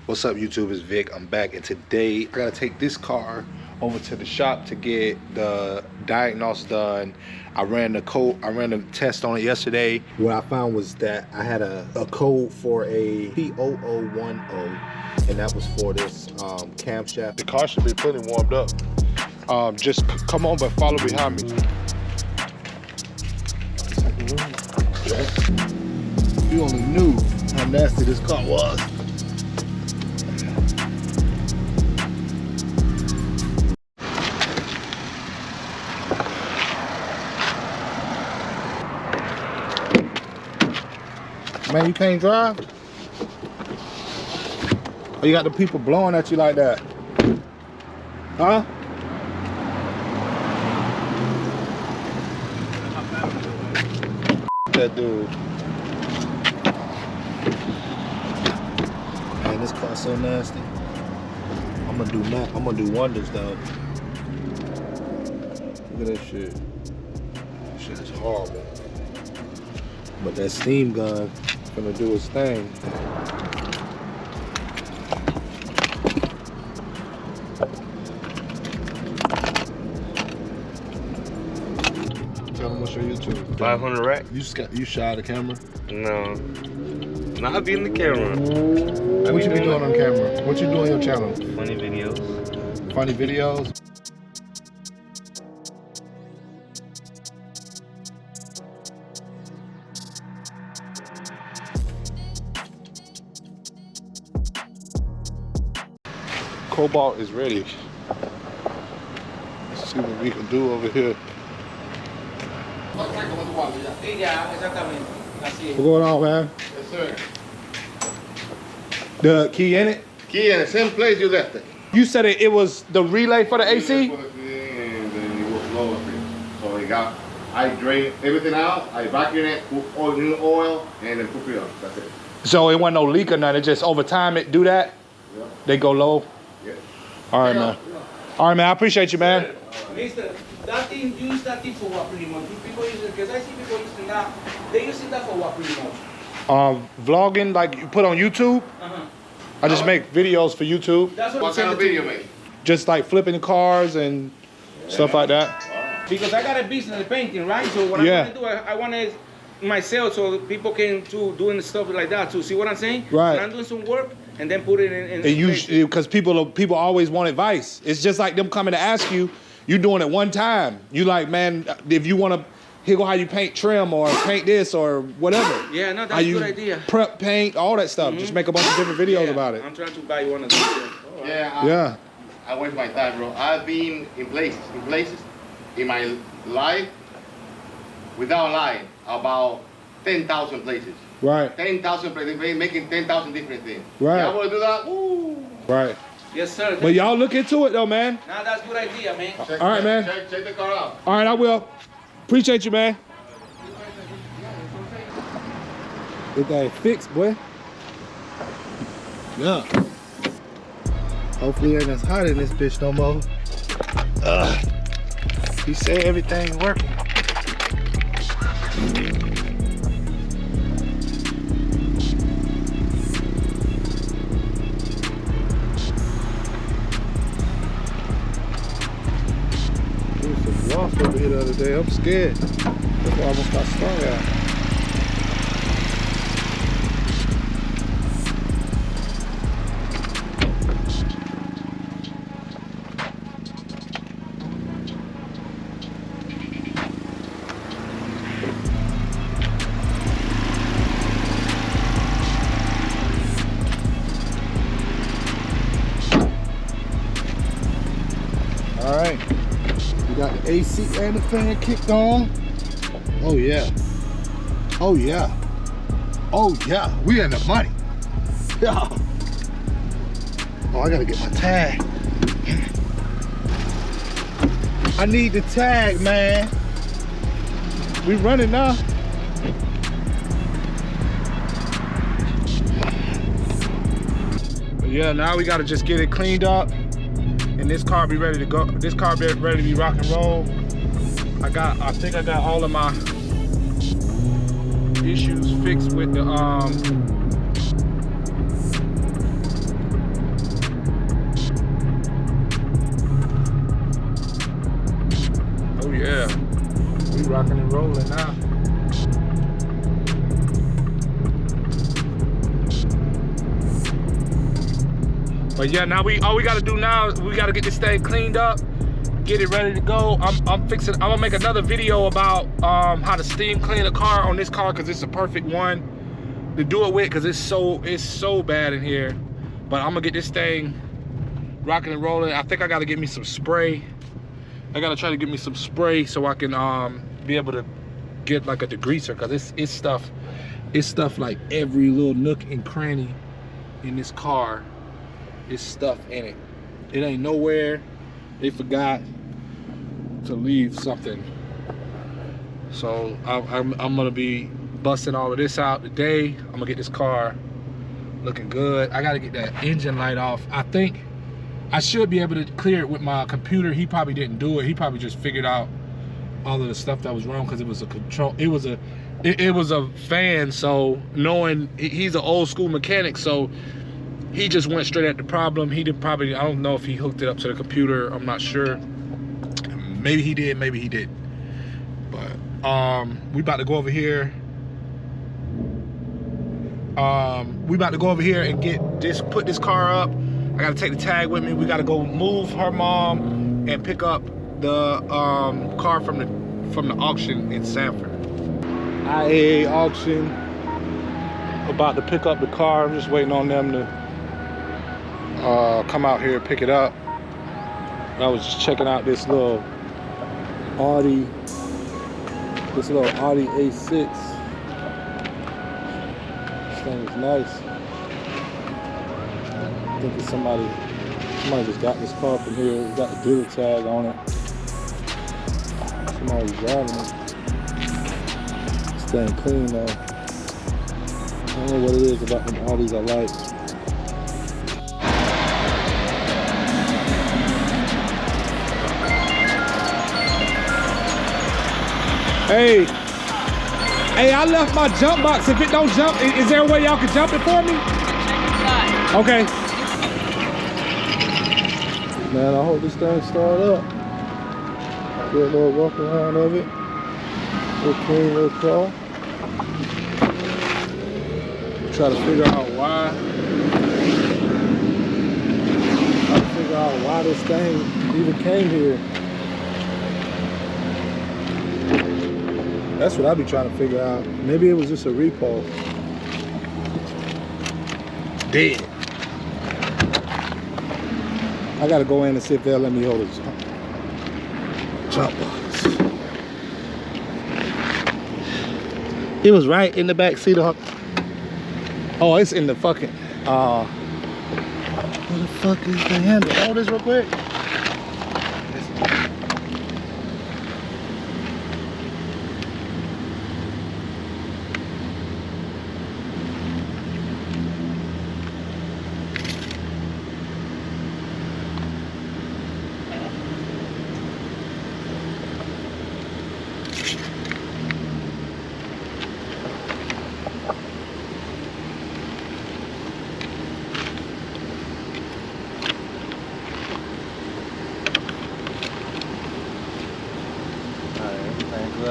What's up, YouTube? It's Vic. I'm back, and today I gotta take this car over to the shop to get the diagnosis done. I ran the test on it yesterday. What I found was that I had a code for a P0010, and that was for this camshaft. The car should be plenty warmed up. Just come on, but follow behind me. If you only knew how nasty this car was. Man, you can't drive? Or you got the people blowing at you like that? Huh? That dude. Man, this car's so nasty. I'm gonna do wonders though. Look at that shit. That shit is horrible. But that steam gun gonna do its thing. Tell them what's your YouTube. 500 rack? You shy the camera? No. Not being the camera. What you be doing on camera? What you do on your channel? Funny videos. Funny videos? Cobalt is ready. Let's see what we can do over here. What's going on, man? Yes, sir. The key in it? Key in the same place you left it. You said it was the relay for the AC? And then it was low up here. So I drained everything out, I vacuumed it, put new oil, and then put it on. That's it. So it wasn't no leak or nothing, it just over time it do that? Yeah. They go low? Yeah. All right, man. All right, man, I appreciate you, man. Mister, that thing, use that thing for what pretty much? People use it, because I see people using that. They using that for what pretty much? Vlogging, like you put on YouTube. I just make videos for YouTube. That's What kind of video, mate? Just like flipping the cars and stuff like that. Because I got a business of painting, right? So what I want to do, I want to myself so people can too doing stuff like that too. See what I'm saying? Right. When I'm doing some work and then put it in. And you, because people always want advice. It's just like them coming to ask you. You doing it one time. You like, man, if you want to, here go how you paint trim or paint this or whatever. Yeah, no, that's a good idea. Prep paint, all that stuff. Just make a bunch of different videos about it. I'm trying to buy one of those. Yeah. I waste my time, bro. I've been in places in my life, without lying, about 10,000 places. Right. 10,000 places, making 10,000 different things. Right. Y'all want to do that? Woo. Right. Yes, sir. But y'all look into it though, man. Nah, that's a good idea, man. All right, man. Check the car out. All right, I will. Appreciate you, man. Get that fixed, boy. Yeah. Hopefully it ain't as hot in this bitch no more. He said everything's working. There was some wasp over here the other day. I'm scared. That's why I almost got stung out. All right, we got the AC and the fan kicked on. Oh yeah, oh yeah, oh yeah, we in the money. Yeah. Oh, I gotta get my tag. I need the tag, man. We running now. But yeah, now we gotta just get it cleaned up. And this car be ready to go. This car be ready to be rock and roll. I think I got all of my issues fixed with the rocking and rolling now. But yeah, now all we gotta do now is we gotta get this thing cleaned up, get it ready to go. I'm gonna make another video about how to steam clean a car on this car, because it's a perfect one to do it with, because it's so bad in here. But I'm gonna get this thing rocking and rolling. I think I gotta get me some spray. I gotta try to get me some spray so I can be able to get like a degreaser, because it's stuff like every little nook and cranny in this car. It's stuff in it. It ain't nowhere they forgot to leave something. So I'm gonna be busting all of this out today. I'm gonna get this car looking good. I gotta get that engine light off. I think I should be able to clear it with my computer. He probably didn't do it. He probably just figured out all of the stuff that was wrong, because it was a control. It was a fan. So knowing he's an old school mechanic, so he just went straight at the problem. He did probably, I don't know if he hooked it up to the computer. I'm not sure. Maybe he did, maybe he didn't. But we about to go over here. We about to go over here and put this car up. I gotta take the tag with me. We gotta go move her mom and pick up the car from the auction in Sanford. IAA auction. About to pick up the car. I'm just waiting on them to come out here and pick it up. I was just checking out this little Audi A6. This thing is nice. I think it's somebody just got this car from here. It's got the dealer tag on it. Somebody's driving it. This thing clean though. I don't know what it is about them Audis I like. Hey, I left my jump box. If it don't jump, is there a way y'all can jump it for me? Okay. Man, I hope this thing start up. Get a little walk around of it. Little clean, little crawl. Try to figure out why this thing even came here. That's what I be trying to figure out. Maybe it was just a repo. Dead. I gotta go in and see if they'll let me hold a jump box. It was right in the back seat of her. Oh, it's in the fucking, where the fuck is the handle? Hold this real quick.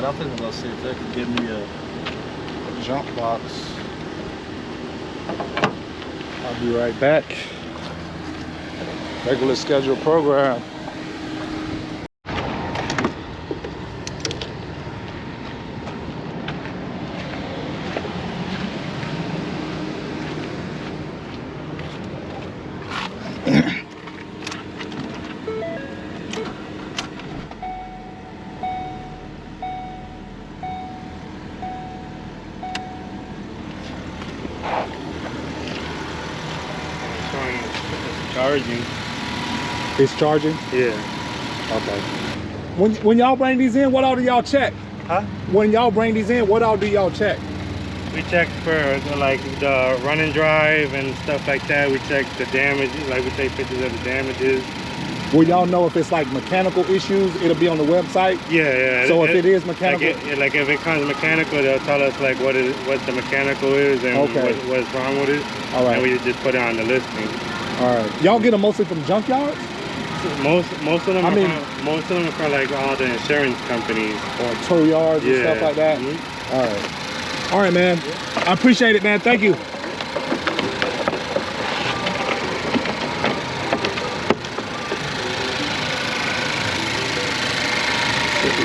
I'm finna go see if they can give me a jump box. I'll be right back. Regular scheduled program. Charging. It's charging? Yeah. Okay. When y'all bring these in, what all do y'all check? Huh? When y'all bring these in, what all do y'all check? We check for like the run and drive and stuff like that. We check the damage, like we take pictures of the damages. Will y'all know if it's like mechanical issues? It'll be on the website? Yeah. So if it is mechanical? Like if it comes mechanical, they'll tell us like what the mechanical is and what's wrong with it. All right. And we just put it on the listing. All right. Y'all get them mostly from junkyards? most of them. I mean, most of them are for like all the insurance companies or tow yards and stuff like that. All right, man. I appreciate it, man. Thank you.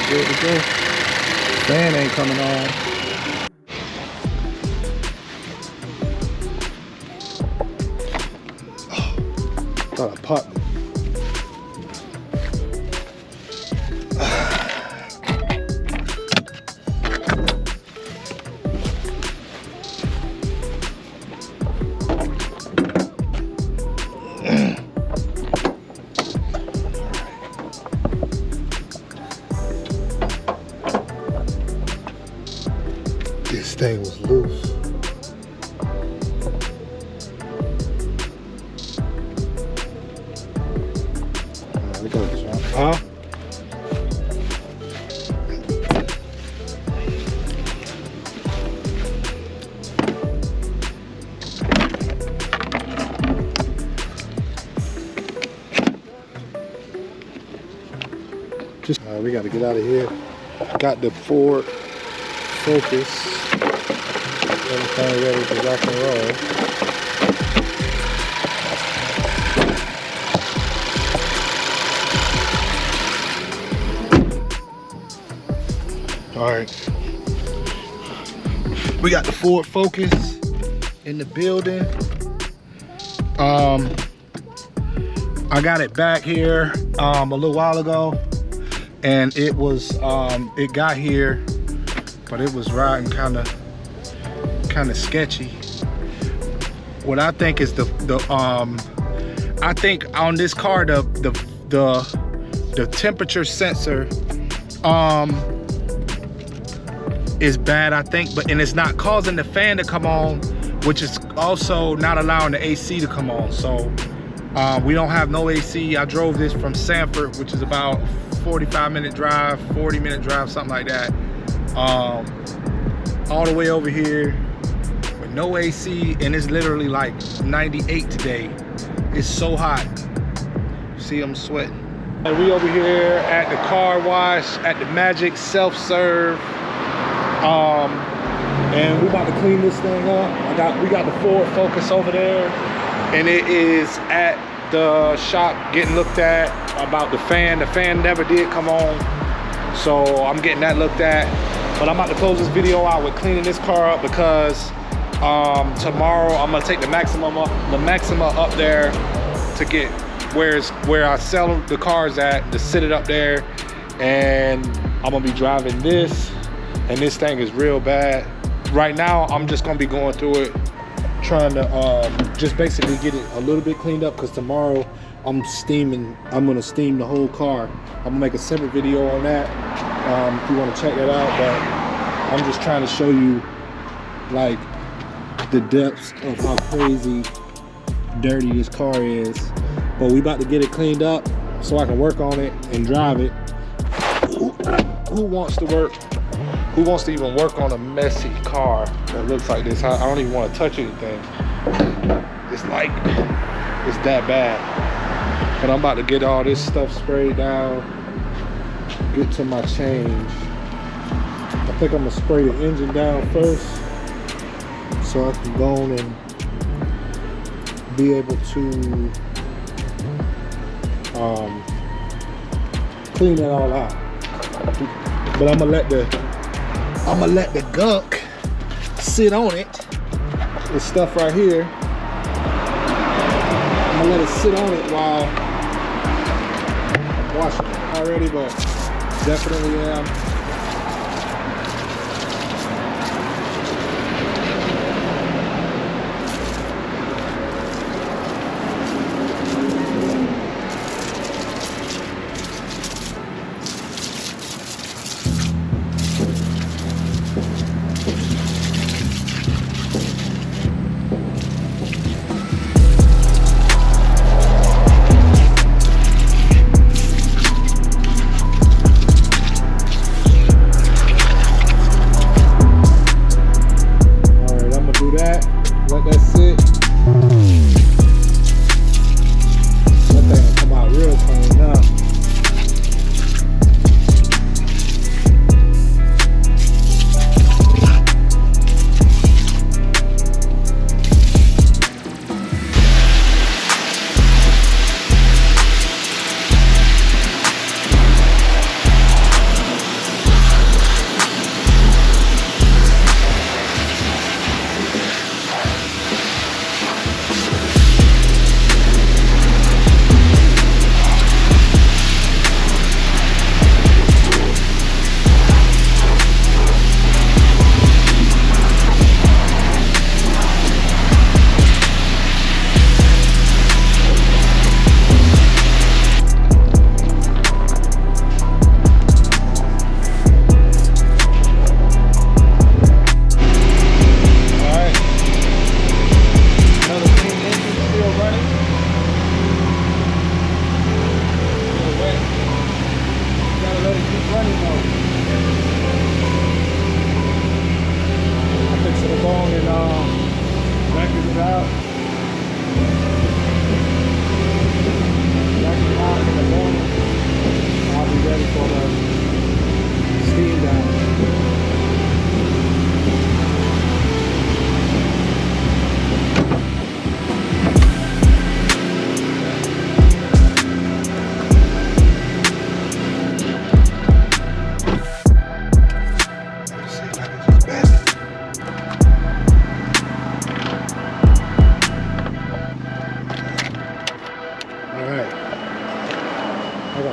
Good to go. Fan ain't coming on. Thought I popped it. This thing was loose. Look at this, right? Huh? Just we got to get out of here. Got the Ford Focus. Everything ready to rock and roll. All right. We got the Ford Focus in the building. I got it back here a little while ago, and it was it got here, but it was riding kind of sketchy. What I think is I think on this car the temperature sensor is bad, I think, and it's not causing the fan to come on, which is also not allowing the AC to come on. So we don't have no AC. I drove this from Sanford, which is about 45-minute drive, 40-minute drive, something like that, all the way over here. No AC, and it's literally like 98 today. It's so hot. See, I'm sweating. And we over here at the car wash at the Magic self-serve, and we about to clean this thing up. We got the Ford Focus over there, and it is at the shop getting looked at about the fan. The fan never did come on, so I'm getting that looked at. But I'm about to close this video out with cleaning this car up, because tomorrow I'm gonna take the Maxima up there to get where I sell the cars at, to sit it up there, and I'm gonna be driving this, and this thing is real bad. Right now I'm just gonna be going through it, trying to just basically get it a little bit cleaned up, because tomorrow I'm gonna steam the whole car. I'm gonna make a separate video on that if you want to check that out, but I'm just trying to show you like the depths of how crazy dirty this car is. But we about to get it cleaned up so I can work on it and drive it. Who wants to work? Who wants to even work on a messy car that looks like this? I don't even want to touch anything. It's like, it's that bad. But I'm about to get all this stuff sprayed down, get to my change. I think I'm gonna spray the engine down first, so I can go on and be able to clean it all out. But I'm gonna let the gunk sit on it. This stuff right here, I'm gonna let it sit on it while I'm washing it already, but definitely am.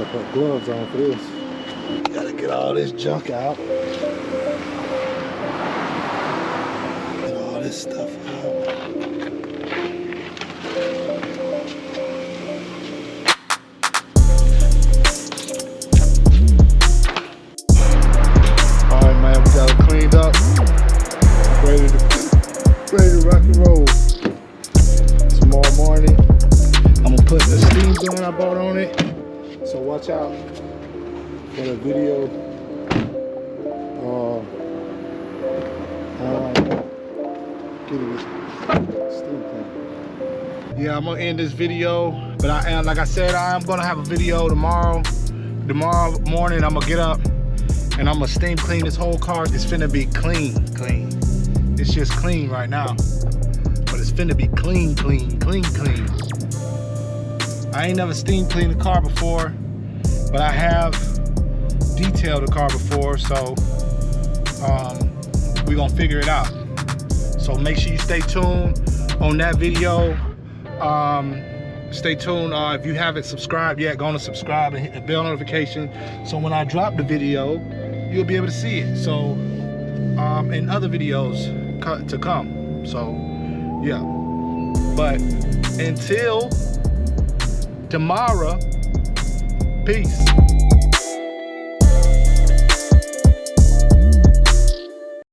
gotta put gloves on for this. Gotta get all this junk out. Get all this stuff out. Alright man, we got it cleaned up. Ready to rock and roll. Tomorrow morning, I'm gonna put the steam gun I bought on it. So watch out for the video. Getting this steam thing. Yeah, I'm gonna end this video, but like I said, I'm gonna have a video tomorrow. Tomorrow morning, I'm gonna get up and I'm gonna steam clean this whole car. It's finna be clean. It's just clean right now, but it's finna be clean. I ain't never steam cleaned a car before, but I have detailed a car before, so we're gonna figure it out. So make sure you stay tuned on that video. Stay tuned. If you haven't subscribed yet, go on and subscribe and hit the bell notification, so when I drop the video, you'll be able to see it. So and other videos to come. So yeah, but until tomorrow, peace.